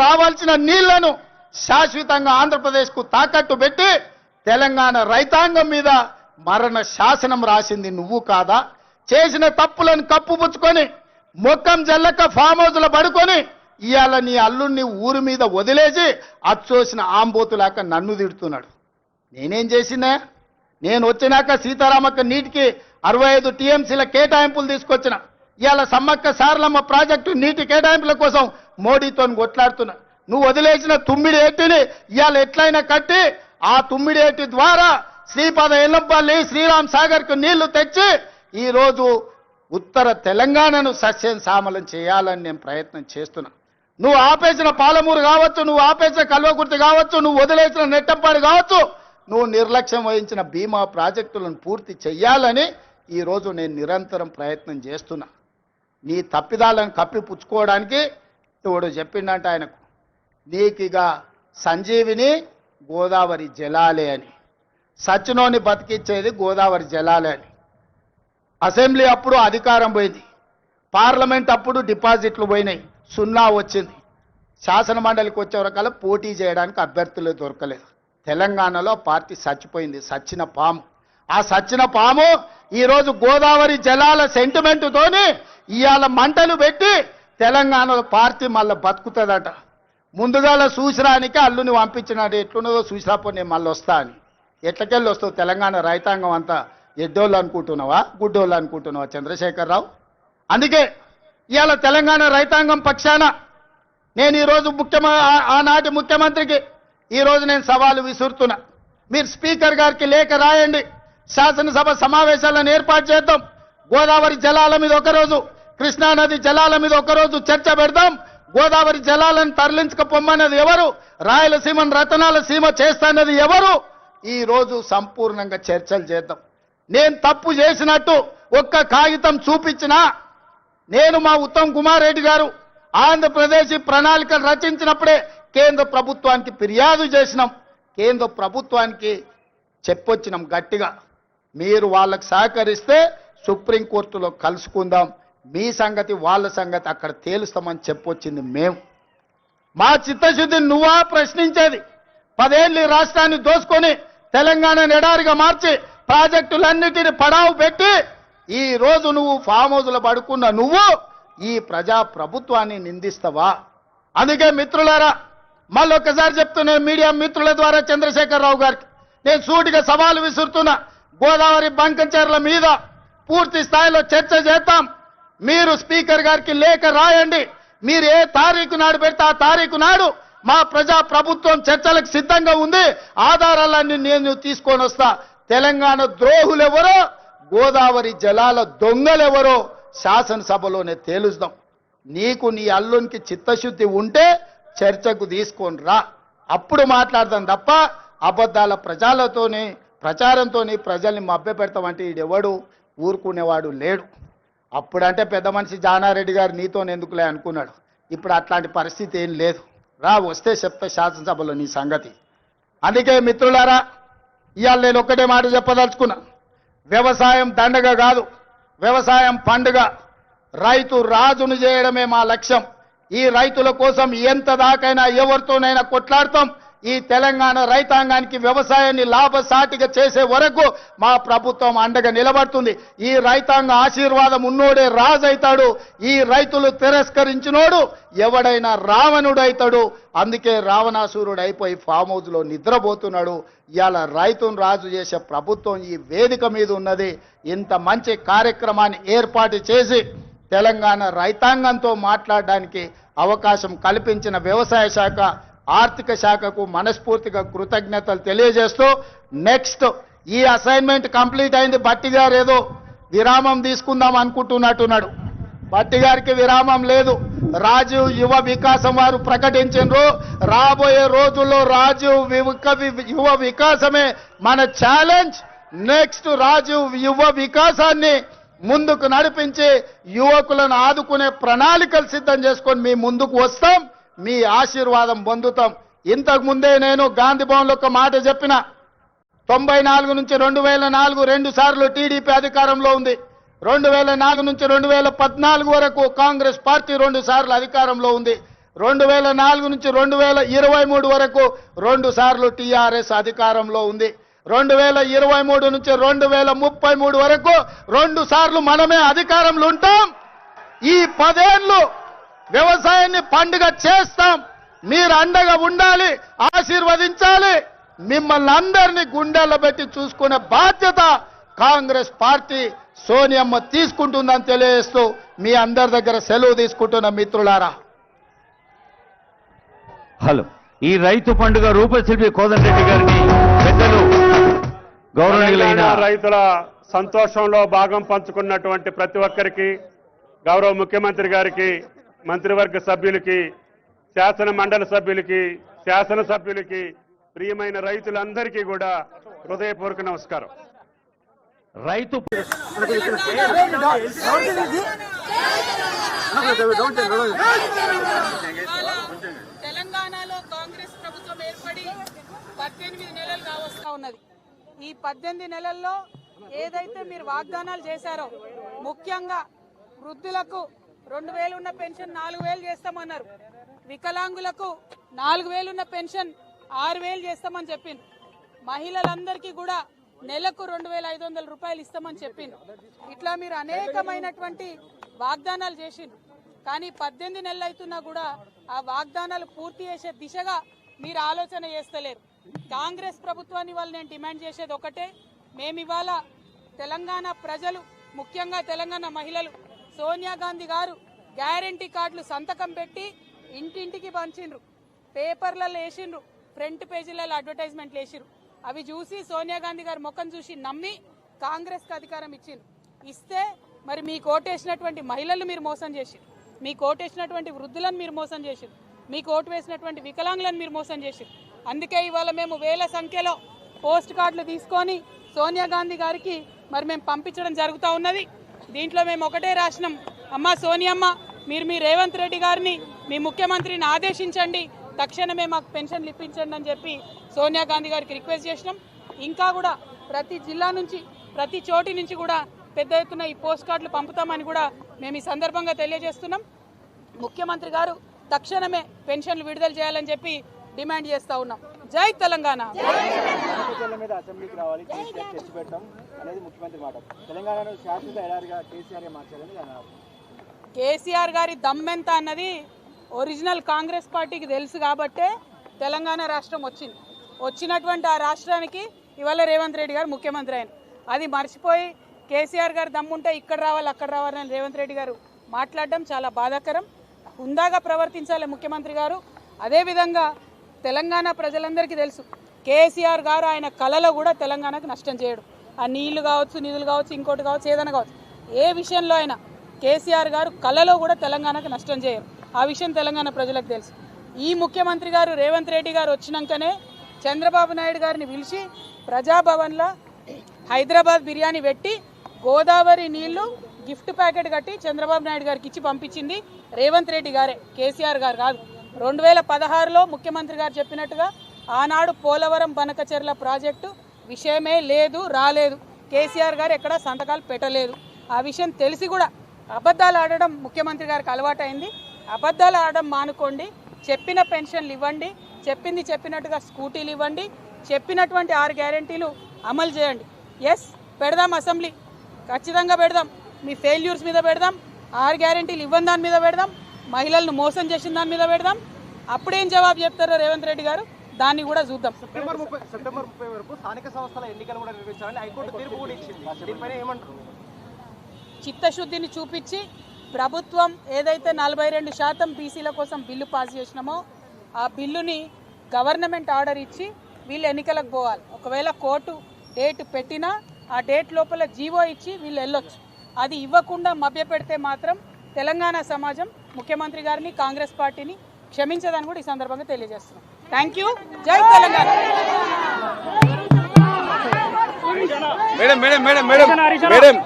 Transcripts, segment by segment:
రావాల్సిన నీళ్లను శాశ్వతంగా ఆంధ్రప్రదేశ్కు తాకట్టు పెట్టి తెలంగాణ రైతాంగం మీద మరణ శాసనం రాసింది నువ్వు కాదా? చేసిన తప్పులను కప్పుపుచ్చుకొని మొక్కం జల్లక ఫామ్ హౌస్లో పడుకొని ఇవాళ నీ అల్లుడిని ఊరి మీద వదిలేసి అచ్చోసిన ఆంబోతులాక నన్ను తిడుతున్నాడు. నేనేం చేసినా? నేను వచ్చినాక సీతారామక్క నీటికి 65 టీఎంసీల కేటాయింపులు తీసుకొచ్చిన. ఇవాళ సమ్మక్క సారలమ్మ ప్రాజెక్టు నీటి కేటాయింపుల కోసం మోడీతో కొట్లాడుతున్నా. నువ్వు వదిలేసిన తుమ్మిడి ఏటిని ఇవాళ ఎట్లయినా కట్టి ఆ తుమ్మిడి ఏటి ద్వారా శ్రీపాద ఎల్లంపల్లి శ్రీరామ్ సాగర్కు నీళ్లు తెచ్చి ఈరోజు ఉత్తర తెలంగాణను సస్యం సామలం చేయాలని నేను ప్రయత్నం చేస్తున్నా. నువ్వు ఆపేసిన పాలమూరు కావచ్చు, నువ్వు ఆపేసిన కల్వకుర్తి కావచ్చు, నువ్వు వదిలేసిన నెట్టంపాడు కావచ్చు, నువ్వు నిర్లక్ష్యం వహించిన బీమా ప్రాజెక్టులను పూర్తి చెయ్యాలని ఈరోజు నేను నిరంతరం ప్రయత్నం చేస్తున్నా. నీ తప్పిదాలను కప్పిపుచ్చుకోవడానికి తోడు చెప్పిండంట ఆయనకు, నీకిగా సంజీవిని గోదావరి జలాలే అని, సచ్చినోని బతికిచ్చేది గోదావరి జలాలే అని. అసెంబ్లీ అప్పుడు అధికారం పోయింది, పార్లమెంట్ అప్పుడు డిపాజిట్లు పోయినాయి, 0 వచ్చింది. శాసన మండలికి వచ్చే వరకల్లా పోటీ చేయడానికి అభ్యర్థులు దొరకలేదు. తెలంగాణలో పార్టీ చచ్చిపోయింది, సచ్చిన పాము. ఆ సచ్చిన పాము ఈరోజు గోదావరి జలాల సెంటిమెంటుతోని ఇవాళ మంటలు పెట్టి తెలంగాణలో పార్టీ మళ్ళీ బతుకుతుందట. ముందుగాల చూసిరానికి అల్లుని పంపించినాడు, ఎట్లున్నదో చూసిరాపో నేను మళ్ళీ వస్తా అని. ఎట్లకెళ్ళి వస్తావు? తెలంగాణ రైతాంగం అంతా ఎడ్డోళ్ళు అనుకుంటున్నావా, గుడ్డోళ్ళు అనుకుంటున్నావా చంద్రశేఖరరావు? అందుకే ఇవాళ తెలంగాణ రైతాంగం పక్షాన నేను ఈరోజు ఆనాటి ముఖ్యమంత్రికి ఈరోజు నేను సవాలు విసురుతున్నా. మీరు స్పీకర్ గారికి లేఖ రాయండి, శాసనసభ సమావేశాలను ఏర్పాటు చేద్దాం. గోదావరి జలాల మీద ఒకరోజు, కృష్ణానది జలాల మీద ఒకరోజు చర్చ పెడదాం. గోదావరి జలాలను తరలించకపోమ్మన్నది ఎవరు? రాయలసీమను రతనాల సీమ చేస్తానది ఎవరు? ఈరోజు సంపూర్ణంగా చర్చలు చేద్దాం. నేను తప్పు చేసినట్టు ఒక్క కాగితం చూపించినా, నేను మా ఉత్తమ్ కుమార్ రెడ్డి గారు ఆంధ్రప్రదేశ్ ప్రణాళికలు రచించినప్పుడే కేంద్ర ప్రభుత్వానికి ఫిర్యాదు చేసినాం, కేంద్ర ప్రభుత్వానికి చెప్పొచ్చినాం గట్టిగా, మీరు వాళ్ళకు సహకరిస్తే సుప్రీంకోర్టులో కలుసుకుందాం, మీ సంగతి వాళ్ళ సంగతి అక్కడ తేలుస్తామని చెప్పొచ్చింది మేము. మా చిత్తశుద్ధిని నువ్వా ప్రశ్నించేది? 10 ఏళ్ళు రాష్ట్రాన్ని దోసుకొని తెలంగాణను ఎడారిగా మార్చి ప్రాజెక్టులన్నిటిని పడావు పెట్టి ఈ రోజు నువ్వు ఫామ్ హౌస్లో పడుకున్న నువ్వు ఈ ప్రజా ప్రభుత్వాన్ని నిందిస్తావా? అందుకే మిత్రులారా, మళ్ళొక్కసారి చెప్తున్నా మీడియా మిత్రుల ద్వారా చంద్రశేఖరరావు గారికి నేను సూటిగా సవాలు విసురుతున్నా. గోదావరి బంకంచెర్ల మీద పూర్తి స్థాయిలో చర్చ చేద్దాం. మీరు స్పీకర్ గారికి లేఖ రాయండి. మీరు ఏ తారీఖు నాడు పెడితే ఆ తారీఖు నాడు మా ప్రజా ప్రభుత్వం చర్చలకు సిద్ధంగా ఉంది. ఆధారాలన్నీ నేను తీసుకొని వస్తా. తెలంగాణ ద్రోహులెవరో, గోదావరి జలాల దొంగలెవరో శాసనసభలోనే తేలుస్తాం. నీకు నీ అల్లునికి చిత్తశుద్ధి ఉంటే చర్చకు తీసుకొని రా, అప్పుడు మాట్లాడదాం తప్ప అబద్ధాల ప్రచారంతోని ప్రజల్ని మభ్యపెడతామంటే ఈడెవడు ఊరుకునేవాడు లేడు. అప్పుడంటే పెద్ద మనిషి జానారెడ్డి గారు నీతో ఎందుకులే అనుకున్నాడు. ఇప్పుడు అట్లాంటి పరిస్థితి ఏం లేదు. రా, వస్తే చెప్తే శాసనసభలో నీ సంగతి. అందుకే మిత్రులారా, ఇవాళ నేను ఒక్కటే మాట చెప్పదలుచుకున్నా. వ్యవసాయం దండగ కాదు, వ్యవసాయం పండుగ. రైతు రాజును చేయడమే మా లక్ష్యం. ఈ రైతుల కోసం ఎంత దాకైనా ఎవరితోనైనా కొట్లాడతాం. ఈ తెలంగాణ రైతాంగానికి వ్యవసాయాన్ని లాభసాటిగా చేసే వరకు మా ప్రభుత్వం అండగా నిలబడుతుంది. ఈ రైతాంగ ఆశీర్వాదం ఉన్నోడే రాజు అవుతాడు. ఈ రైతులు తిరస్కరించినోడు ఎవడైనా రావణుడు అవుతాడు. అందుకే రావణాసురుడు అయిపోయి ఫామ్ హౌస్లో నిద్రపోతున్నాడు. ఇవాళ రైతును రాజు చేసే ప్రభుత్వం ఈ వేదిక మీద ఉన్నది. ఇంత మంచి కార్యక్రమాన్ని ఏర్పాటు చేసి తెలంగాణ రైతాంగంతో మాట్లాడడానికి అవకాశం కల్పించిన వ్యవసాయ శాఖ, ఆర్థిక శాఖకు మనస్ఫూర్తిగా కృతజ్ఞతలు తెలియజేస్తూ, నెక్స్ట్ ఈ అసైన్మెంట్ కంప్లీట్ అయింది. బట్టి గారు ఏదో విరామం తీసుకుందాం అనుకుంటున్నట్టున్నాడు. బట్టి గారికి విరామం లేదు. రాజీవ్ యువ వికాసం వారు ప్రకటించారు, రాబోయే రోజుల్లో రాజీవ్ యువ వికాసమే మన ఛాలెంజ్. నెక్స్ట్ రాజీవ్ యువ వికాసాన్ని ముందుకు నడిపించి యువకులను ఆదుకునే ప్రణాళికలు సిద్ధం చేసుకొని మీ ముందుకు వస్తాం. మీ ఆశీర్వాదం పొందుతాం. ఇంతకు ముందే నేను గాంధీ భవన్లో ఒక మాట చెప్పిన. 94 నుంచి 2004 2 సార్లు టీడీపీ అధికారంలో ఉంది. 2004 నుంచి 2014 వరకు కాంగ్రెస్ పార్టీ 2 సార్లు అధికారంలో ఉంది. 2004 నుంచి 2023 వరకు 2 సార్లు టీఆర్ఎస్ అధికారంలో ఉంది. 2023 నుంచి 2033 వరకు 2 సార్లు మనమే అధికారంలో ఉంటాం. ఈ 10 ఏళ్ళు వ్యవసాయాన్ని పండుగ చేస్తాం. మీరు అండగా ఉండాలి, ఆశీర్వదించాలి. మిమ్మల్ని అందరినీ గుండెల్లో పెట్టి చూసుకునే బాధ్యత కాంగ్రెస్ పార్టీ సోనియమ్మ తీసుకుంటుందని తెలియజేస్తూ మీ అందరి దగ్గర సెలవు తీసుకుంటున్న మిత్రులారా. హలో, ఈ రైతు పండుగ రూపశిల్పి కోదండరెడ్డి గారిని పెద్దలు గౌరవనీయులైన రైతుల సంతోషంలో భాగం పంచుకున్నటువంటి ప్రతి ఒక్కరికి, గౌరవ ముఖ్యమంత్రి గారికి, మంత్రివర్గ సభ్యులకి, శాసన మండలి సభ్యులకి, శాసనసభ్యులకి, ప్రియమైన రైతులందరికీ కూడా హృదయపూర్వక నమస్కారం. రైతు తెలంగాణలో కాంగ్రెస్ ప్రభుత్వం ఏర్పడి 18 నెలలు కావస్తా ఉన్నది. ఈ 18 నెలల్లో ఏదైతే మీరు వాగ్దానాలు చేశారో, ముఖ్యంగా వృద్ధులకు 2000 ఉన్న పెన్షన్ 4000 చేస్తామన్నారు, వికలాంగులకు 4000 ఉన్న పెన్షన్ 6000 చేస్తామని చెప్పింది, మహిళలందరికీ కూడా నెలకు 2500 రూపాయలు ఇస్తామని చెప్పింది. ఇట్లా మీరు అనేకమైనటువంటి వాగ్దానాలు చేసిండ్రు. కానీ 18 నెలలు అవుతున్నా కూడా ఆ వాగ్దానాలు పూర్తి చేసే దిశగా మీరు ఆలోచన చేస్తలేరు. కాంగ్రెస్ ప్రభుత్వాన్ని వాళ్ళు నేను డిమాండ్ చేసేది ఒకటే, మేము ఇవాళ తెలంగాణ ప్రజలు, ముఖ్యంగా తెలంగాణ మహిళలు, సోనియా గాంధీ గారు గ్యారంటీ కార్డులు సంతకం పెట్టి ఇంటింటికి పంచిండ్రు, పేపర్లలో వేసిండ్రు, ఫ్రంట్ పేజీలలో అడ్వర్టైజ్మెంట్లు వేసిరు. అవి చూసి సోనియా గాంధీ గారు ముఖం చూసి నమ్మి కాంగ్రెస్కి అధికారం ఇచ్చిండ్రు. ఇస్తే మరి మీ కోటేసినటువంటి మహిళలు మీరు మోసం చేసిరు, మీ కోటేసినటువంటి వృద్ధులను మీరు మోసం చేసిరు, మీ కోటు వేసినటువంటి వికలాంగులను మీరు మోసం చేసిరు. అందుకే ఇవాళ మేము వేల సంఖ్యలో పోస్ట్ కార్డులు తీసుకొని సోనియా గాంధీ గారికి మరి మేము పంపించడం జరుగుతూ ఉన్నది. దీంట్లో మేము ఒకటే రాసినాం, అమ్మ సోనియమ్మ, మీరు మీ రేవంత్ రెడ్డి గారిని, మీ ముఖ్యమంత్రిని ఆదేశించండి, తక్షణమే మాకు పెన్షన్లు ఇప్పించండి అని చెప్పి సోనియా గాంధీ గారికి రిక్వెస్ట్ చేసినాం. ఇంకా కూడా ప్రతి జిల్లా నుంచి, ప్రతి చోటి నుంచి కూడా పెద్ద ఎత్తున ఈ పోస్ట్ కార్డులు పంపుతామని కూడా మేము ఈ సందర్భంగా తెలియజేస్తున్నాం. ముఖ్యమంత్రి గారు తక్షణమే పెన్షన్లు విడుదల చేయాలని చెప్పి డిమాండ్ చేస్తా ఉన్నాం. జై తెలంగాణ. మీద అసెంబ్లీకి రావాలి, తెచ్చి పెట్టడం అనేది ముఖ్యమంత్రి మాట. తెలంగాణను శాశ్వత ఎడారిగా కేసీఆర్ మార్చాలని అన్నారు. కేసీఆర్ గారి దమ్మెంత అన్నది ఒరిజినల్ కాంగ్రెస్ పార్టీకి తెలుసు కాబట్టే తెలంగాణ రాష్ట్రం వచ్చింది. వచ్చినటువంటి ఆ రాష్ట్రానికి ఇవాళ రేవంత్ రెడ్డి గారు ముఖ్యమంత్రి అయిన, అది మర్చిపోయి కేసీఆర్ గారు దమ్ముంటే ఇక్కడ రావాలి అక్కడ రావాలని రేవంత్ రెడ్డి గారు మాట్లాడడం చాలా బాధాకరం. హుందాగా ప్రవర్తించాలి ముఖ్యమంత్రి గారు. అదేవిధంగా తెలంగాణ ప్రజలందరికీ తెలుసు, కేసీఆర్ గారు ఆయన కళలో కూడా తెలంగాణకు నష్టం చేయడు. ఆ నీళ్లు కావచ్చు, నిధులు కావచ్చు, ఇంకోటి కావచ్చు, ఏదైనా కావచ్చు, ఏ విషయంలో అయినా కేసీఆర్ గారు కళలో కూడా తెలంగాణకు నష్టం చేయరు. ఆ విషయం తెలంగాణ ప్రజలకు తెలుసు. ఈ ముఖ్యమంత్రి గారు రేవంత్ రెడ్డి గారు వచ్చినాకనే చంద్రబాబు నాయుడు గారిని పిలిచి ప్రజాభవన్లో హైదరాబాద్ బిర్యానీ పెట్టి గోదావరి నీళ్లు గిఫ్ట్ ప్యాకెట్ కట్టి చంద్రబాబు నాయుడు గారికి ఇచ్చి పంపించింది రేవంత్ రెడ్డి గారే, కేసీఆర్ గారు కాదు. 2016లో ముఖ్యమంత్రి గారు చెప్పినట్టుగా ఆనాడు పోలవరం బనకచెర్ల ప్రాజెక్టు విషయమే లేదు, రాలేదు, కేసీఆర్ గారు ఎక్కడ సంతకాలు పెట్టలేదు. ఆ విషయం తెలిసి కూడా అబద్ధాలు ఆడడం ముఖ్యమంత్రి గారికి అలవాటైంది. అబద్ధాలు ఆడడం మానుకోండి, చెప్పిన పెన్షన్లు ఇవ్వండి, చెప్పింది చెప్పినట్టుగా స్కూటీలు ఇవ్వండి, చెప్పినటువంటి 6 గ్యారెంటీలు అమలు చేయండి. ఎస్, పెడదాం అసెంబ్లీ, ఖచ్చితంగా పెడదాం. మీ ఫెయిల్యూర్స్ మీద పెడదాం, 6 గ్యారెంటీలు ఇవ్వని దాని మీద పెడదాం, మహిళలను మోసం చేసిన దాని మీద పెడదాం. అప్పుడేం జవాబు చెప్తారో రేవంత్ రెడ్డి గారు దాన్ని కూడా చూద్దాం. సెప్టెంబర్ 30 వరకు స్థానిక సంస్థల ఎన్నికలు కూడా నిర్వహించాలని హైకోర్టు తీర్పు కూడా ఇచ్చింది. దీనిపైన ఏమంటారు? చిత్తశుద్ధిని చూపించి ప్రభుత్వం ఏదైతే 42% బీసీల కోసం బిల్లు పాస్ చేసినామో ఆ బిల్లుని గవర్నమెంట్ ఆర్డర్ ఇచ్చి వీళ్ళు ఎన్నికలకు పోవాలి. ఒకవేళ కోర్టు డేట్ పెట్టినా ఆ డేట్ లోపల జీవో ఇచ్చి వీళ్ళు వెళ్ళొచ్చు. అది ఇవ్వకుండా మభ్యపెడితే మాత్రం తెలంగాణ సమాజం ముఖ్యమంత్రి గారిని, కాంగ్రెస్ పార్టీని క్షమించదని కూడా ఈ సందర్భంగా తెలియజేస్తున్నాం. Thank you. జై Telangana. Madam madam madam madam madam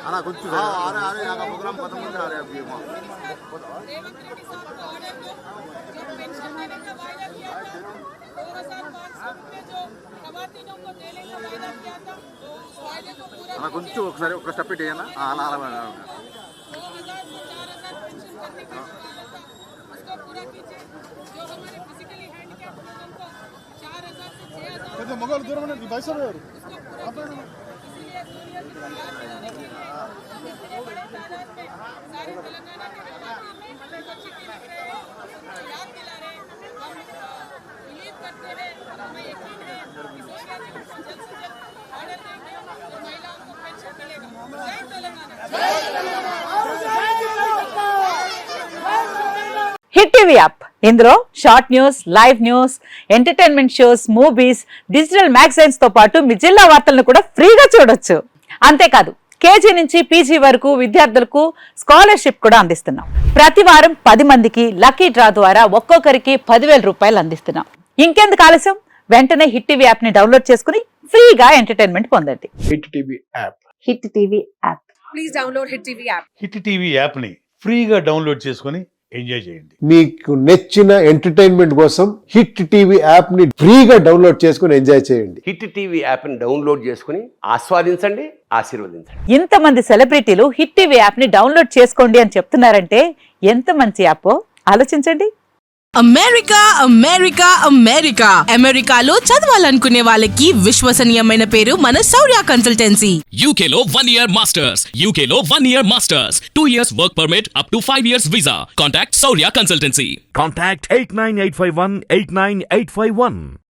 अना कुछ आ रहे यहाँ का प्रोग्राम खत्म हो जा रहा है अभी रेवंत रेड्डी साहब के ऑर्डर को जब पेंशन देने का वायदा किया था 2500 रुपये जो खवातीनों को देने का वायदा किया था उस वायदे को पूरा अना कुछ ఒకసారి ఒక స్టెప్ ఇట్ చేయనా అలా 2000 से 4000 पेंशन करने का जो वादा था उसको पूरा कीजिए जो हमारे फिजिकली हैंडीकैप लोगों को 4000 से 6000 మొగలు దూరం బైసర్ उसको पूरा कीजिए इसलिए सूर्य की तैयार कराने के लिए हम इतने बड़े तादाद में सारे तेलंगाना के खवातीन उनको चिट्ठी लिख रहे हैं उनको याद दिला रहे हैं हम उम्मीद करते हैं और हमें यकीन है कि सूर्य जी को जल्द से जल्द ऑर्डर देंगे और महिलाओं को पेंशन मिलेगा जय तेलंगाना హిట్ టీవీ యాప్ ఇందులో short news, live news, entertainment shows, movies, digital magazines తో పాటు మీ జిల్లా వార్తలను కూడా ఫ్రీగా చూడొచ్చు. అంతేకాదు కేజీ నుంచి పీజీ వరకు విద్యార్థులకు స్కాలర్షిప్ కూడా అందిస్తున్నాం. ప్రతి వారం 10 మందికి లక్కీ డ్రా ద్వారా ఒక్కొక్కరికి 10,000 రూపాయలు అందిస్తున్నాం. ఇంకెందుకు ఆలస్యం, వెంటనే హిట్ టీవీ యాప్ ని డౌన్లోడ్ చేసుకుని ఫ్రీగా ఎంటర్టైన్మెంట్ పొందండి. Hit TV app hit TV app please download hit TV app. Hit TV యాప్ని ఫ్రీగా డౌన్లోడ్ చేసుకొని ఎంజాయ్ చేయండి. మీకు నచ్చిన ఎంటర్టైన్మెంట్ కోసం హిట్ టీవీ యాప్ ని ఫ్రీగా డౌన్లోడ్ చేసుకుని ఎంజాయ్ చేయండి. హిట్ టీవీ యాప్ని డౌన్లోడ్ చేసుకుని ఆస్వాదించండి, ఆశీర్వదించండి. ఇంతమంది సెలబ్రిటీలు హిట్ టీవీ యాప్ ని డౌన్లోడ్ చేసుకోండి అని చెప్తున్నారంటే ఎంత మంచి యాప్ ఆలోచించండి. అమెరికా అమెరికా అమెరికా అమెరికాలో చదవాలనుకునే వాళ్ళకి విశ్వసనీయమైన పేరు మన శౌర్య కన్సల్టెన్సీ. UK లో 1 year masters, UK లో 1 year masters, 2 years work permit up to 5 years visa. Contact Saurya Consultancy. Contact 89851 89851.